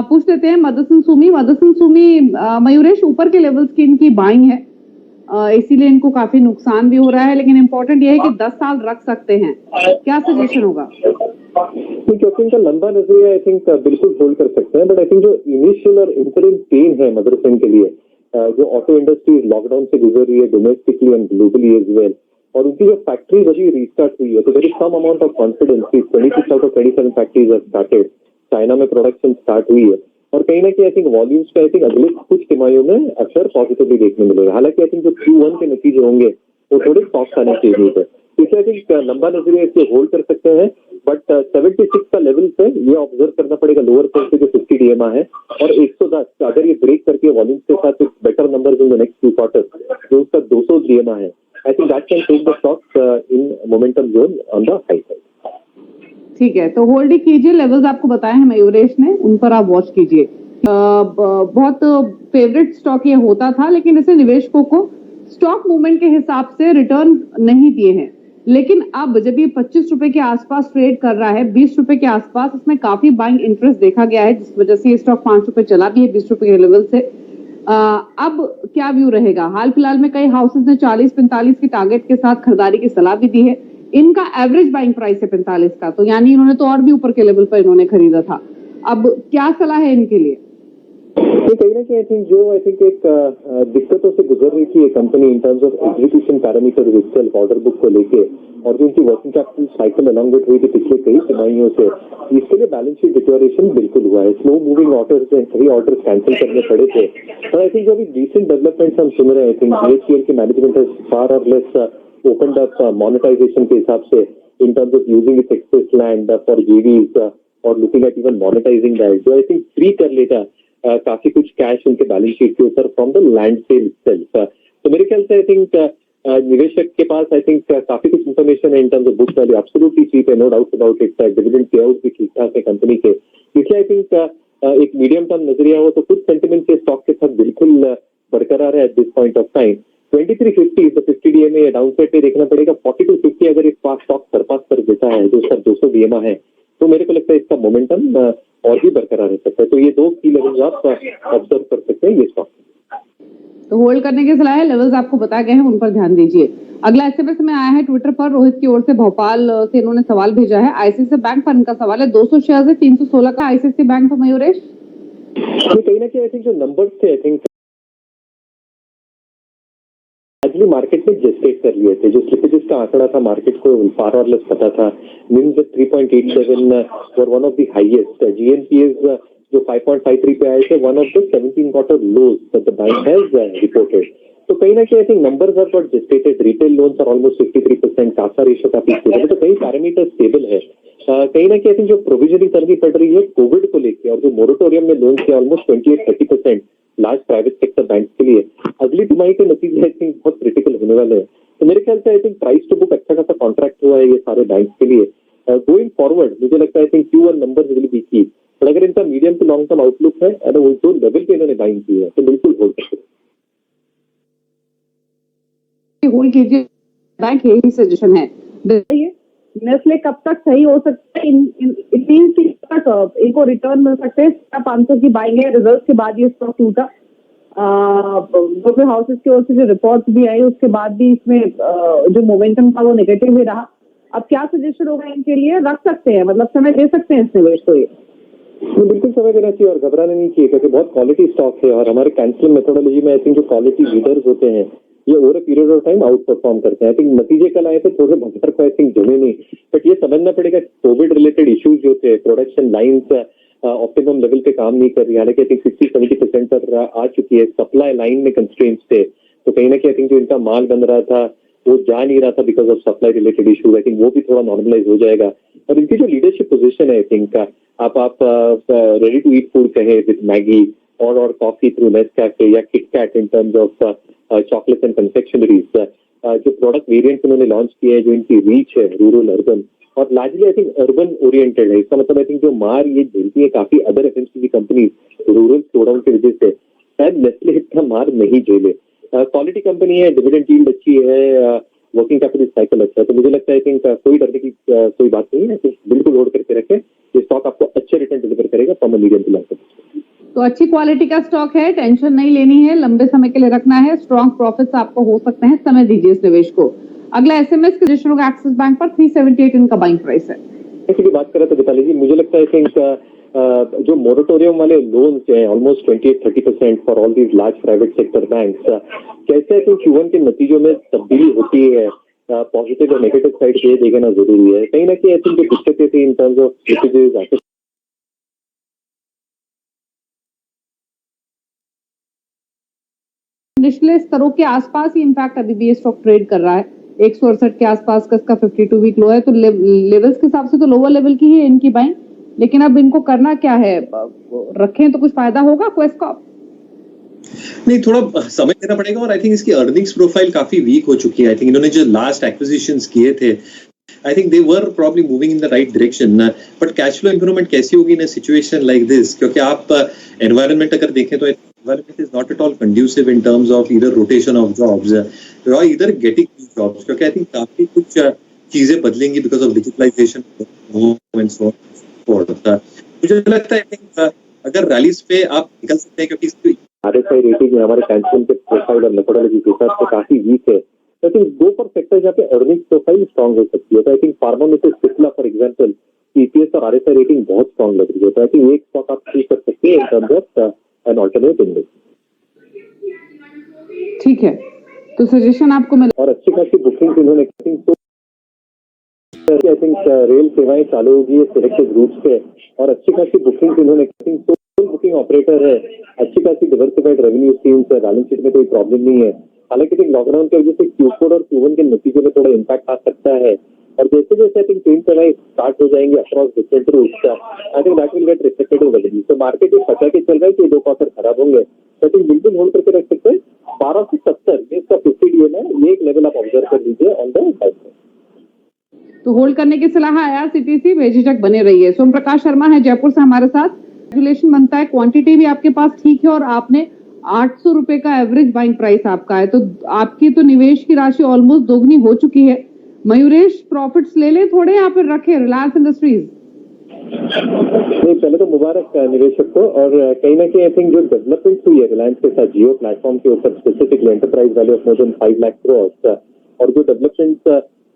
पूछ लेते हैं मदरसन सुमी मयूरेश, ऊपर के लेवल्स की इनकी बाइंग है, इसीलिए इनको काफी नुकसान भी हो रहा है, लेकिन इम्पोर्टेंट ये है कि 10 साल रख सकते हैं, क्या सजेशन होगा? क्योंकि इनका लंबा नजरिया आई थिंक बिल्कुल होल्ड कर सकते हैं, बट आई थिंक जो इनिशियल और इंटरिम पेन है मदरसन के लिए, जो ऑटो इंडस्ट्री लॉकडाउन से गुजर रही है domestically and globally as well, और उनकी जो फैक्ट्रीज अभी रिस्टार्ट हुई है, तो there is some amount of confidence कि 26 out of 27 factories have started, China में प्रोडक्शन स्टार्ट हुई है, और कहीं ना कहीं आई थिंक वॉल्यूम्स पे आई थिंक अगले कुछ तिमाहियों में असर पॉजिटिवली देखने मिलेगा। हालांकि आई थिंक जो Q1 के नतीजे होंगे वो थोड़े सॉफ्ट आने की उम्मीद है, इसलिए आई थिंक लंबा नजरिया इससे होल्ड कर सकते हैं, बट 76 का लेवल पे ये ऑब्जर्व करना पड़ेगा लोअर साइड पे जो 50 DMA है, और 110 अगर ये ब्रेक करके वॉल्यूम के साथ better numbers in the next few quarters, जो उसका 200 DMA है, I think that can take the stocks in momentum zone on the high side. ठीक है, तो होल्ड ही कीजिए, लेवल्स आपको बताए हैं मयूरेश ने, उन पर आप वॉच कीजिए। बहुत फेवरेट स्टॉक ये होता था, लेकिन इसे निवेशकों को स्टॉक मूवमेंट के हिसाब से रिटर्न नहीं दिए हैं, लेकिन अब जब ये 25 रुपए के आसपास ट्रेड कर रहा है, 20 रुपए के आसपास, इसमें काफी बाइंग इंटरेस्ट देखा गया है, जिस वजह से ये स्टॉक 5 रुपए चला भी है 20 रुपए के लेवल से। अब क्या व्यू रहेगा? हाल फिलहाल में कई हाउसेस ने 40-45 की टारगेट के साथ खरीदारी की सलाह भी दी है, इनका एवरेज बाइंग प्राइस है 45 का, तो यानी इन्होंने तो और भी ऊपर के लेवल पर इन्होंने खरीदा था। अब क्या सलाह है इनके लिए? कहीं ना कहीं आई थिंक जो आई थिंक एक दिक्कतों से गुजर रही थी ये company in terms of execution parameter with order book को लेके, और जो उनकी वर्किंग कैपिटल साइकिल अलॉन्गेट हुई थी पिछले कई तिमाहियों से, इसके लिए बैलेंस शीट डिटोरेशन बिल्कुल हुआ है। स्लो मूविंग ऑर्डर्स से कई ऑर्डर कैंसिल करने पड़े थे, और आई थिंक जो अभी रिसेंट डेवलपमेंट्स हम सुन रहे हैं, आई थिंक BHEL के मैनेजमेंट हैज फार और लेस ओपनड अप मोनेटाइजेशन के हिसाब से इन terms of using its axis land for JVs और looking at even monetising that, जो आई थिंक फ्री कर लेगा काफी कुछ कैश उनके बैलेंस शीट के ऊपर from the land sale self. तो मेरे ख्याल से आई थिंक निवेशक के पास आई थिंक काफी कुछ इन्फॉर्मेशन है in terms of book value, absolutely cheap है, no doubt about it, dividend pay out भी ठीक ठाक है कंपनी के, इसलिए आई थिंक एक मीडियम टर्म नजरिया हो तो कुछ सेंटिमेंट के स्टॉक के साथ बिल्कुल बरकरार है at this point of time. 2350 तो 50 DMA डाउन साइड पे देखना पड़ेगा, 4250 अगर एक स्टॉक सरपास कर देता है जो उसका 200 DMA है, तो मेरे को लगता है इसका मोमेंटम और भी बरकरार रह सकता है। तो ये दो की लेवल्स आप ऑब्जर्व कर सकते हैं ये स्टॉक। तो होल्ड करने की सलाह है, लेवल्स आपको बताए गए हैं, उन पर ध्यान दीजिए। अगला SMS में आया है ट्विटर पर, रोहित की ओर से, भोपाल से इन्होंने सवाल भेजा है। ICICI बैंक पर इनका सवाल है, 200 शेयर है 316 का ICICI बैंक पर मयूरेश। कहीं ना कहीं आई थिंक जो नंबर्स थे आई थिंक एक्चुअली मार्केट में जेस्टेट कर लिए थे, जो स्लिपेजेस का आंकड़ा था मार्केट को फार और लेस पता था। NIMs 3.87 were one of the highest, GNPAs जो 5.53 पे आए थे, one of the 17 quarter lows that the bank has reported. तो कहीं ना कहीं I think numbers are got gestated, retail loans are almost 53%, CASA ratio काफी स्टेबल है, तो कई पैरामीटर स्टेबल है। कहीं ना कहीं आई थिंक जो प्रोविजनिंग करनी पड़ रही है कोविड को लेकर, और जो मोरेटोरियम में लोन थे almost 28-30% large private sector bank के लिए, अगली तिमाही के नतीजे आई थिंक बहुत क्रिटिकल होने वाले हैं। तो मेरे ख्याल से I think price to book अच्छा खासा कॉन्ट्रैक्ट हुआ है ये सारे बैंक के लिए। गोइंग फॉरवर्ड मुझे लगता है I think Q1 numbers will be key, पर अगर इनका medium to long term outlook है और जो लेवल पे इन्होंने बाइंग की है तो बिल्कुल होल्ड कर सकते हैं। होल्ड कीजिए, बैंक यही सजेशन है। नेस्ले कब तक सही हो सकता है? इनको रिटर्न मिल सकते हैं, 500 की बाइंग है, रिजल्ट के बाद ये स्टॉक टूटा, ब्रोकर हाउसेस की ओर से जो रिपोर्ट्स भी आई उसके बाद भी इसमें जो मोमेंटम था वो नेगेटिव ही रहा। अब क्या सजेशन होगा इनके लिए? रख सकते हैं, मतलब समय दे सकते हैं इस निवेश को? ये बिल्कुल समय देना चाहिए और घबराना नहीं चाहिए, क्योंकि बहुत क्वालिटी स्टॉक है, और हमारे कैंसलिंग मेथोडोलॉजी में आई थिंक जो क्वालिटी लीडर्स होते हैं ये over a period of time out perform करते हैं। आई थिंक नतीजे कल आए थे थोड़े भगदड़ को आई थिंक जमे नहीं, बट ये समझना पड़ेगा कोविड रिलेटेड इश्यूज जो थे, प्रोडक्शन लाइन्स ऑप्टिमम लेवल पे काम नहीं कर रही, हालांकि आई थिंक 60-70% पर आ चुकी है, सप्लाई लाइन में कंस्ट्रेंट्स थे, तो कहीं ना कहीं आई थिंक जो इनका माल बन रहा था वो जा नहीं रहा था because of supply related issues, I think वो भी थोड़ा नॉर्मलाइज हो जाएगा। और इनकी जो लीडरशिप पोजीशन है आई थिंक आप रेडी टू ईट फूड कहे विद मैगी और कॉफी थ्रू नेस्कैफे या KitKat in terms of chocolates and confectioneries, जो प्रोडक्ट वेरिएंट्स उन्होंने लॉन्च किए हैं, जो इनकी रीच है रूरल अर्बन और largely I think urban oriented है, इसका मतलब आई थिंक जो मार ये झेलती है काफी other FMCG companies rural slowdown की वजह से, शायद नेस्ले इतना मार नहीं झेले। क्वालिटी कंपनी है, डिविडेंड यील्ड अच्छी है, वर्किंग कैपिटल साइकिल अच्छा है, तो मुझे लगता है आई थिंक कोई डरने की कोई बात नहीं है, बिल्कुल होल्ड करके रखें, ये स्टॉक आपको अच्छे रिटर्न डिलीवर करेगा from a medium to long term. तो अच्छी क्वालिटी का स्टॉक है, टेंशन नहीं लेनी है, लंबे समय के लिए रखना है, स्ट्रॉन्ग प्रॉफिट्स आपको हो सकते हैं, समय दीजिए इस निवेश को। अगला एसएमएस के रजिस्टर होगा एक्सिस बैंक पर 378 इनका बाइंग प्राइस है। की बात करें तो दीपाली जी, मुझे लगता है कि जो मोरेटोरियम वाले लोन्स हैं almost 28-30% for all these large private sector banks, कैसे है कि Q1 के नतीजों में तब्दीली होती है, पॉजिटिव और नेगेटिव साइड ये देखना जरूरी है। कहीं ना कहीं आई थिंक जो दिक्कतें थी इन टर्म्स ऑफ स्लिपेजेस, निचले स्तरों के आसपास ही इनफैक्ट अभी भी ये स्टॉक ट्रेड कर रहा है, 168 के आसपास का इसका 52 वीक लो है, तो लेवल्स के हिसाब से तो लोअर लेवल की है इनकी बाइंग, लेकिन अब इनको करना क्या है, रखें तो कुछ फायदा होगा क्वेस्ट को? नहीं, थोड़ा समय देना पड़ेगा और आई थिंक इसकी अर्निंग्स प्रोफाइल काफी वीक हो चुकी है। आई थिंक इन्होंने जो लास्ट एक्विजिशंस किए थे, I think they were probably moving in the right direction, but cash flow improvement कैसी होगी इन अ सिचुएशन लाइक दिस, क्योंकि आप एनवायरनमेंट अगर देखें तो environment is not at all conducive in terms of either rotation of jobs or either getting new jobs, क्योंकि I think काफी कुछ चीजें बदलेंगी because of digitalization and so on. मुझे लगता है I think अगर रैलीज पे आप निकल सकते हैं, क्योंकि RSI रेटिंग में हमारे टेंशन के प्रोफाइल और मेथोडोलॉजी के हिसाब से काफी वीक है। आई थिंक दो पर सेक्टर जहाँ पे अर्निंग प्रोफाइल स्ट्रॉन्ग हो सकती है, तो आई थिंक फार्मा में से सिप्ला फॉर एग्जांपल EPS और RSI रेटिंग बहुत स्ट्रॉन्ग लग रही है, तो आई थिंक एक स्टॉक आप चूज कर सकते हैं इन terms of an alternate index. ठीक है, तो सजेशन आपको मिल और अच्छी खासी बुकिंग इन्होंने आई थिंक रेल सेवाएं चालू होगी सिलेक्टेड रूट्स पे, और अच्छी खासी बुकिंग इन्होंने बुकिंग ऑपरेटर है, अच्छी खासी डिवर्सिफाइड रेवेन्यू स्ट्रीम्स है, बैलेंस शीट में कोई प्रॉब्लम नहीं है। हालांकि लॉकडाउन की वजह से Q4 और Q1 के नतीजों में थोड़ा इम्पैक्ट आ सकता है, और जैसे जैसे आई थिंक ट्रेन सेवाएं स्टार्ट हो जाएंगे across different routes, I think that will get reflected in revenue. तो मार्केट ये पता के चल रहा है कि दो क्वार्टर खराब होंगे, तो आई थिंक बिल्कुल होल्ड करके रख सकते हैं। 1270 ये इसका 50 DM है, ये एक लेवल आप ऑब्जर्व कर लीजिए ऑन द साइड। तो होल्ड करने की सलाह IRCTC, बेझिझक बने रहिए। सोम प्रकाश शर्मा है जयपुर से हमारे साथ। कैलकुलेशन बनता है, क्वांटिटी भी आपके पास ठीक है और आपने 800 रुपए का एवरेज बाइंग प्राइस आपका है, तो आपकी तो निवेश की राशि ऑलमोस्ट दोगुनी हो चुकी है। मयूरेश, प्रॉफिट्स ले ले थोड़े या फिर रखे रिलायंस इंडस्ट्रीज? नहीं, पहले तो मुबारक निवेशक को, और कहीं ना कहीं आई थिंक जो डेवलपमेंट हुई है रिलायंस के साथ जियो प्लेटफॉर्म के ऊपर, specifically enterprise value of more than 5 lakh crore, और जो डेवलपमेंट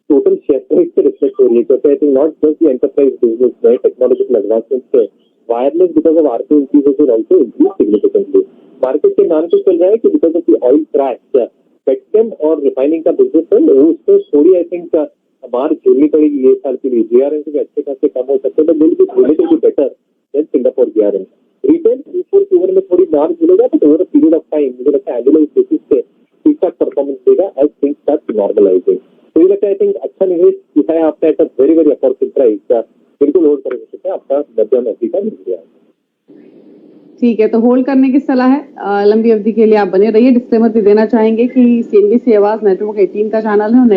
टोटल शेयर प्राइस से रिफ्लेक्ट हो रही है, क्योंकि I think not just the enterprise business में टेक्नोलॉजिकल एडवांसमेंट से wireless because of ARPU increases will also increase significantly. Market के नाम पे चल रहा है कि because of the oil crash Petrochem और रिफाइनिंग का बिजनेस है, उसमें थोड़ी आई थिंक मार झेलनी पड़ेगी ये साल के लिए। GRM के अच्छे खासे कम हो सकते हैं, तो बिल भी relatively better than Singapore GRM। Retail Q4 Q1 में थोड़ी मार झेलेगा, तो over a period of time मुझे लगता है एनुअल बेसिस पे ठीक ठाक परफॉर्मेंस देगा एज थिंग्स स्टार्ट नॉर्मलाइजिंग। तो मुझे लगता है आई थिंक अच्छा निवेश दिखाया आपने at a very very affordable price, बिल्कुल होल्ड कर सकते हैं, आपका मध्यम अवधि का मिल गया। ठीक है, तो होल्ड करने की सलाह है, लंबी अवधि के लिए आप बने रहिए। डिस्क्लेमर भी देना चाहेंगे कि CNBC आवाज नेटवर्क 18 का चैनल है और